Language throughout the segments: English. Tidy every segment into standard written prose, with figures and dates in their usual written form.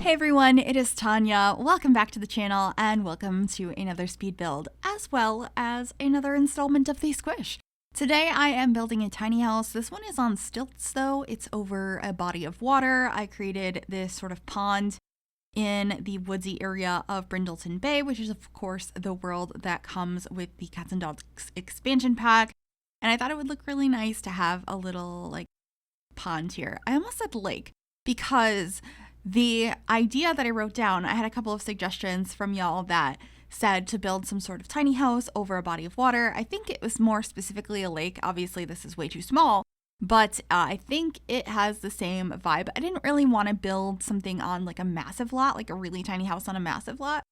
Hey everyone, it is Tanya. Welcome back to the channel and welcome to another speed build as well as another installment of the Squish. Today I am building a tiny house. This one is on stilts though. It's over a body of water. I created this sort of pond in the woodsy area of Brindleton Bay, which is of course the world that comes with the Cats and Dogs expansion pack. And I thought it would look really nice to have a little like pond here. I almost said lake because the idea that I wrote down, I had a couple of suggestions from y'all that said to build some sort of tiny house over a body of water. I think it was more specifically a lake. Obviously, this is way too small, but I think it has the same vibe. I didn't really want to build something on like a massive lot, like a really tiny house on a massive lot.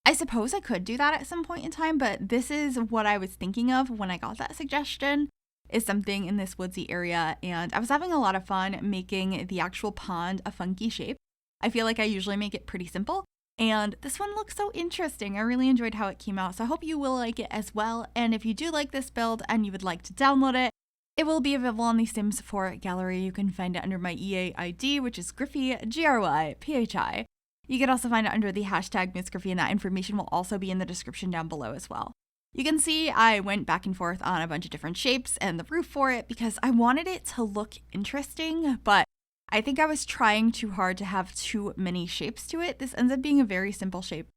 I suppose I could do that at some point in time, but this is what I was thinking of when I got that suggestion, is something in this woodsy area. And I was having a lot of fun making the actual pond a funky shape. I feel like I usually make it pretty simple, and this one looks so interesting. I really enjoyed how it came out, so I hope you will like it as well. And if you do like this build and you would like to download it, it will be available on the Sims 4 gallery. You can find it under my EA ID, which is Gryphi, Gryphi. You can also find it under the hashtag #MissGryphi, and that information will also be in the description down below as well. You can see I went back and forth on a bunch of different shapes and the roof for it because I wanted it to look interesting, but I think I was trying too hard to have too many shapes to it. This ends up being a very simple shape,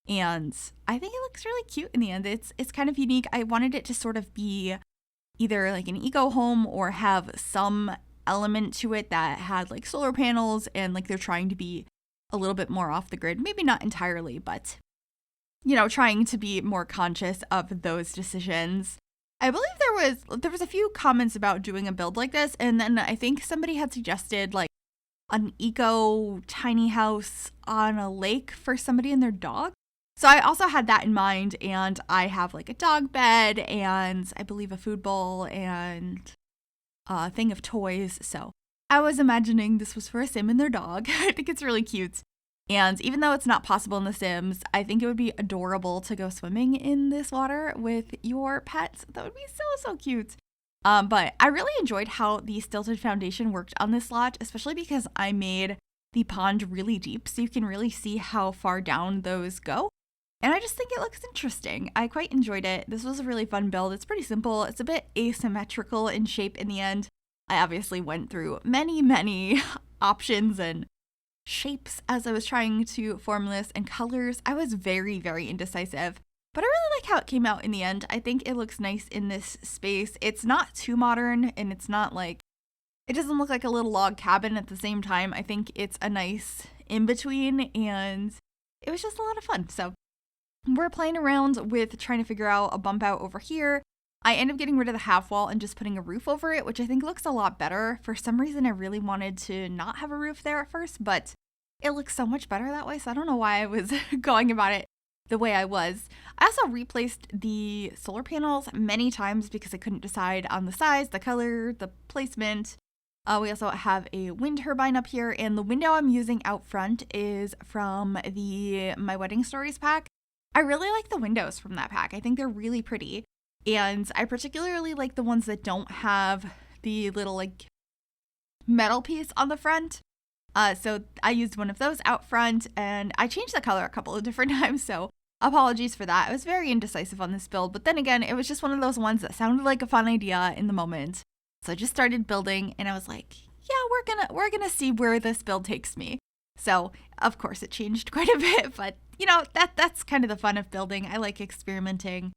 and I think it looks really cute in the end. It's kind of unique. I wanted it to sort of be either like an eco home or have some element to it that had like solar panels and like they're trying to be a little bit more off the grid. Maybe not entirely, but you know, trying to be more conscious of those decisions. I believe there was a few comments about doing a build like this, and then I think somebody had suggested like an eco tiny house on a lake for somebody and their dog. So I also had that in mind, and I have like a dog bed and I believe a food bowl and a thing of toys. So I was imagining this was for a Sim and their dog. I think it's really cute. And even though it's not possible in The Sims, I think it would be adorable to go swimming in this water with your pets. That would be so cute. But I really enjoyed how the stilted foundation worked on this lot, especially because I made the pond really deep so you can really see how far down those go. And I just think it looks interesting. I quite enjoyed it. This was a really fun build. It's pretty simple. It's a bit asymmetrical in shape in the end. I obviously went through many options and shapes as I was trying to form this, and colors. I was very indecisive, but I really like how it came out in the end. I think it looks nice in this space. It's not too modern, and it's not like, it doesn't look like a little log cabin at the same time. I think it's a nice in-between, and it was just a lot of fun. So we're playing around with trying to figure out a bump out over here. I end up getting rid of the half wall and just putting a roof over it, which I think looks a lot better. For some reason, I really wanted to not have a roof there at first, but it looks so much better that way, so I don't know why I was going about it the way I was. I also replaced the solar panels many times because I couldn't decide on the size, the color, the placement. We also have a wind turbine up here, and the window I'm using out front is from the My Wedding Stories pack. I really like the windows from that pack. I think they're really pretty, and I particularly like the ones that don't have the little like metal piece on the front. So I used one of those out front, and I changed the color a couple of different times, so apologies for that. I was very indecisive on this build, but then again, it was just one of those ones that sounded like a fun idea in the moment. So I just started building, and I was like, yeah, we're gonna see where this build takes me. So of course it changed quite a bit, but you know, that's kind of the fun of building. I like experimenting.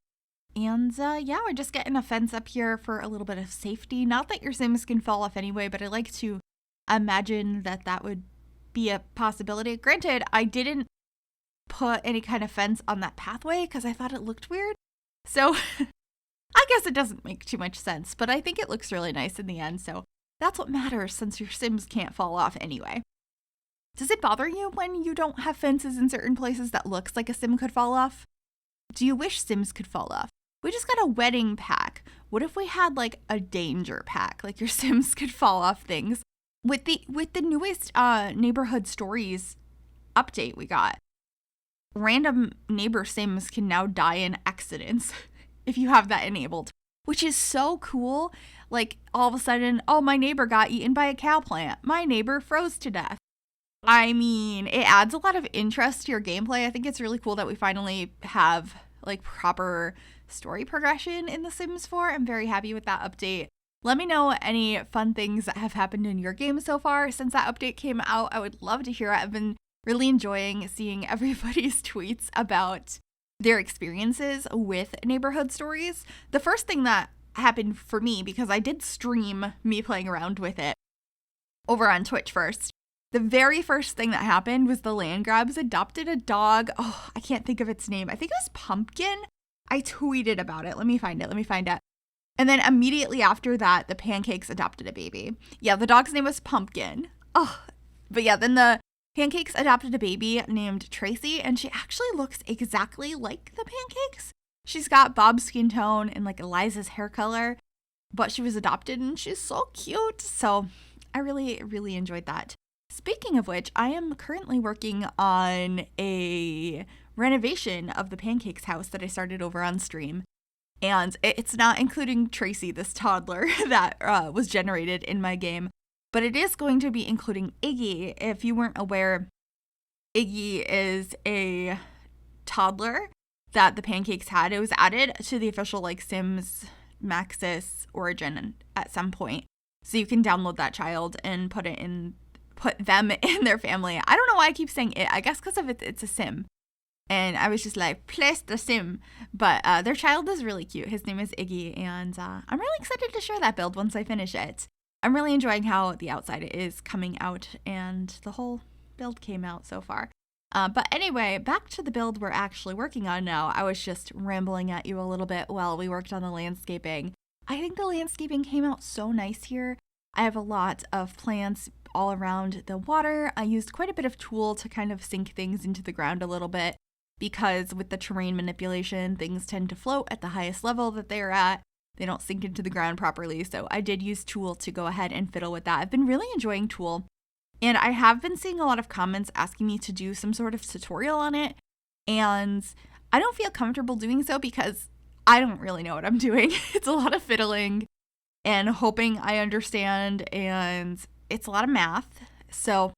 And yeah, we're just getting a fence up here for a little bit of safety. Not that your Sims can fall off anyway, but I like to imagine that would be a possibility. Granted, I didn't put any kind of fence on that pathway because I thought it looked weird. So I guess it doesn't make too much sense, but I think it looks really nice in the end. So that's what matters since your Sims can't fall off anyway. Does it bother you when you don't have fences in certain places that looks like a Sim could fall off? Do you wish Sims could fall off? We just got a wedding pack. What if we had like a danger pack, like your Sims could fall off things? With the newest neighborhood stories update we got, random neighbor Sims can now die in accidents if you have that enabled, which is so cool. Like all of a sudden, oh, my neighbor got eaten by a cow plant. My neighbor froze to death. I mean, it adds a lot of interest to your gameplay. I think it's really cool that we finally have like proper story progression in The Sims 4. I'm very happy with that update. Let me know any fun things that have happened in your game so far since that update came out. I would love to hear it. I've been really enjoying seeing everybody's tweets about their experiences with neighborhood stories. The first thing that happened for me, because I did stream me playing around with it over on Twitch first, the very first thing that happened was the land grabs adopted a dog. Oh, I can't think of its name. I think it was Pumpkin. I tweeted about it. Let me find it. And then immediately after that, the Pancakes adopted a baby. Yeah, the dog's name was Pumpkin. Oh, but yeah, then the Pancakes adopted a baby named Tracy, and she actually looks exactly like the Pancakes. She's got Bob's skin tone and like Eliza's hair color, but she was adopted and she's so cute. So I really, really enjoyed that. Speaking of which, I am currently working on a renovation of the Pancakes house that I started over on stream. And it's not including Tracy, this toddler that was generated in my game, but it is going to be including Iggy. If you weren't aware, Iggy is a toddler that the Pancakes had. It was added to the official like Sims Maxis origin at some point. So you can download that child and put them in their family. I don't know why I keep saying it. I guess because of it's a sim. And I was just like, place the sim. But their child is really cute. His name is Iggy. And I'm really excited to share that build once I finish it. I'm really enjoying how the outside is coming out. And the whole build came out so far. But anyway, back to the build we're actually working on now. I was just rambling at you a little bit while we worked on the landscaping. I think the landscaping came out so nice here. I have a lot of plants all around the water. I used quite a bit of tool to kind of sink things into the ground a little bit because with the terrain manipulation, things tend to float at the highest level that they are at. They don't sink into the ground properly. So I did use tool to go ahead and fiddle with that. I've been really enjoying tool. And I have been seeing a lot of comments asking me to do some sort of tutorial on it. And I don't feel comfortable doing so because I don't really know what I'm doing. It's a lot of fiddling and hoping I understand, and it's a lot of math. So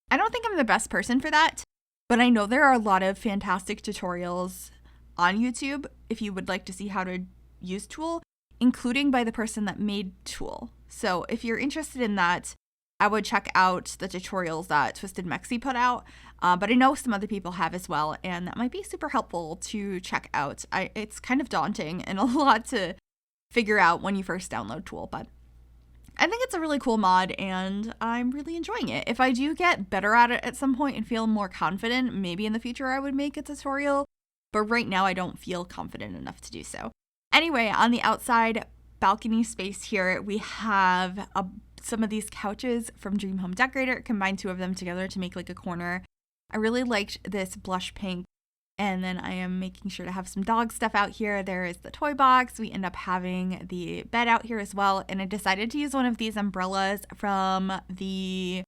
I don't think I'm the best person for that, but I know there are a lot of fantastic tutorials on YouTube if you would like to see how to use tool, including by the person that made tool. So if you're interested in that, I would check out the tutorials that Twisted Mexi put out, but I know some other people have as well, and that might be super helpful to check out. It's kind of daunting and a lot to figure out when you first download tool, but I think it's a really cool mod and I'm really enjoying it. If I do get better at it at some point and feel more confident, maybe in the future I would make a tutorial, but right now I don't feel confident enough to do so. Anyway, on the outside balcony space here, we have some of these couches from Dream Home Decorator. Combined two of them together to make like a corner. I really liked this blush pink. And then I am making sure to have some dog stuff out here. There is the toy box. We end up having the bed out here as well. And I decided to use one of these umbrellas from the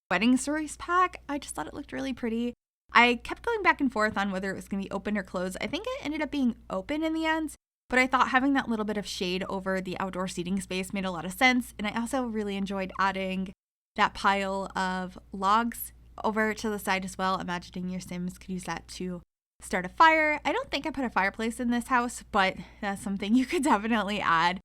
Wedding Stories pack. I just thought it looked really pretty. I kept going back and forth on whether it was going to be open or closed. I think it ended up being open in the end. But I thought having that little bit of shade over the outdoor seating space made a lot of sense. And I also really enjoyed adding that pile of logs over to the side as well. Imagining your Sims could use that to start a fire. I don't think I put a fireplace in this house, but that's something you could definitely add.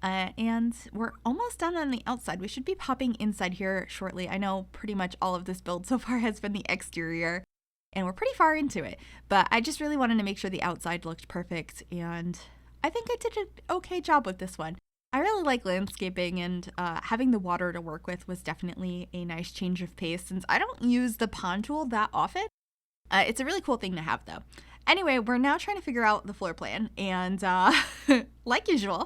And we're almost done on the outside. We should be popping inside here shortly. I know pretty much all of this build so far has been the exterior, and we're pretty far into it. But I just really wanted to make sure the outside looked perfect, and I think I did an okay job with this one. I really like landscaping, and having the water to work with was definitely a nice change of pace since I don't use the pond tool that often. It's a really cool thing to have, though. Anyway, we're now trying to figure out the floor plan, and like usual,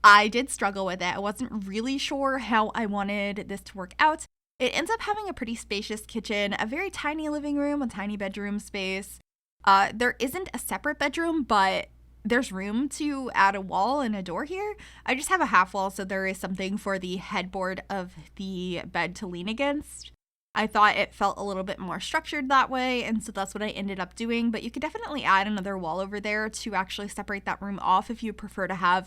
I did struggle with it. I wasn't really sure how I wanted this to work out. It ends up having a pretty spacious kitchen, a very tiny living room, a tiny bedroom space. There isn't a separate bedroom, but there's room to add a wall and a door here. I just have a half wall, so there is something for the headboard of the bed to lean against. I thought it felt a little bit more structured that way, and so that's what I ended up doing. But you could definitely add another wall over there to actually separate that room off if you prefer to have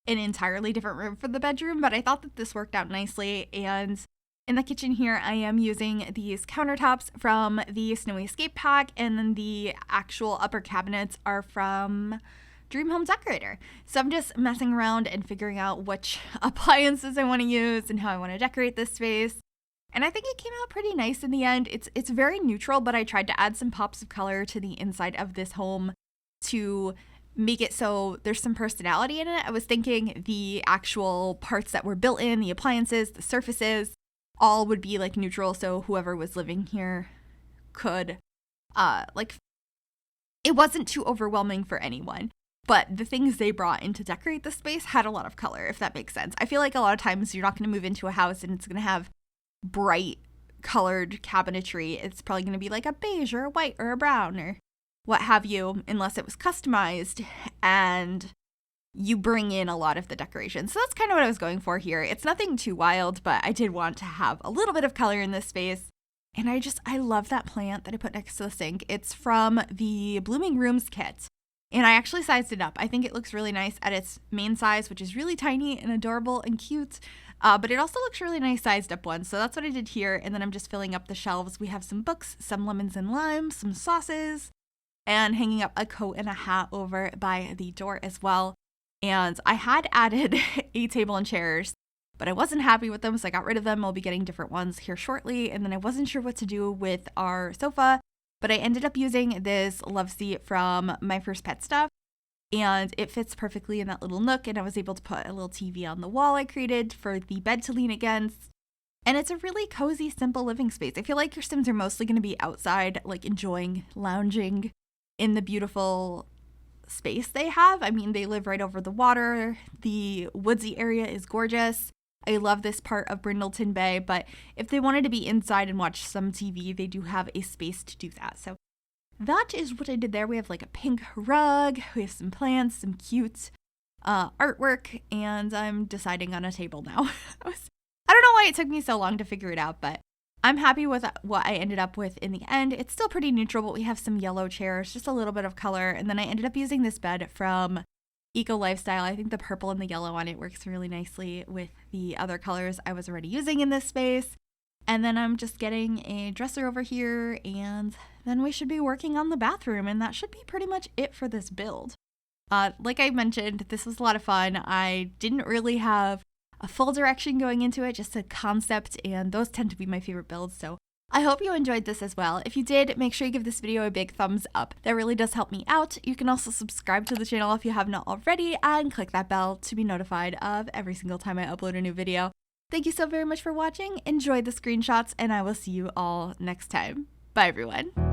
an entirely different room for the bedroom. But I thought that this worked out nicely, and In the kitchen here, I am using these countertops from the Snowy Escape Pack, and then the actual upper cabinets are from Dream Home Decorator. So I'm just messing around and figuring out which appliances I want to use and how I want to decorate this space. And I think it came out pretty nice in the end. It's very neutral, but I tried to add some pops of color to the inside of this home to make it so there's some personality in it. I was thinking the actual parts that were built in, the appliances, the surfaces, all would be like neutral, so whoever was living here could it wasn't too overwhelming for anyone. But the things they brought in to decorate the space had a lot of color, if that makes sense. I feel like a lot of times you're not going to move into a house and it's going to have bright colored cabinetry. It's probably going to be like a beige or a white or a brown or what have you, unless it was customized and you bring in a lot of the decorations. So that's kind of what I was going for here. It's nothing too wild, but I did want to have a little bit of color in this space. And I love that plant that I put next to the sink. It's from the Blooming Rooms kit. And I actually sized it up. I think it looks really nice at its main size, which is really tiny and adorable and cute. But it also looks really nice sized up one. So that's what I did here. And then I'm just filling up the shelves. We have some books, some lemons and limes, some sauces, and hanging up a coat and a hat over by the door as well. And I had added a table and chairs, but I wasn't happy with them, so I got rid of them. I'll be getting different ones here shortly. And then I wasn't sure what to do with our sofa, but I ended up using this love seat from My First Pet Stuff, and it fits perfectly in that little nook. And I was able to put a little TV on the wall I created for the bed to lean against. And it's a really cozy, simple living space. I feel like your Sims are mostly going to be outside, like enjoying lounging in the beautiful space they have. I mean, they live right over the water. The woodsy area is gorgeous. I love this part of Brindleton Bay, but if they wanted to be inside and watch some TV, they do have a space to do that. So that is what I did there. We have like a pink rug, we have some plants, some cute artwork, and I'm deciding on a table now. I don't know why it took me so long to figure it out, but I'm happy with what I ended up with in the end. It's still pretty neutral, but we have some yellow chairs, just a little bit of color. And then I ended up using this bed from Eco Lifestyle. I think the purple and the yellow on it works really nicely with the other colors I was already using in this space. And then I'm just getting a dresser over here, and then we should be working on the bathroom, and that should be pretty much it for this build. Like I mentioned, this was a lot of fun. I didn't really have a full direction going into it, just a concept, and those tend to be my favorite builds, so I hope you enjoyed this as well. If you did, make sure you give this video a big thumbs up. That really does help me out. You can also subscribe to the channel if you have not already, and click that bell to be notified of every single time I upload a new video. Thank you so very much for watching. Enjoy the screenshots, and I will see you all next time. Bye, everyone.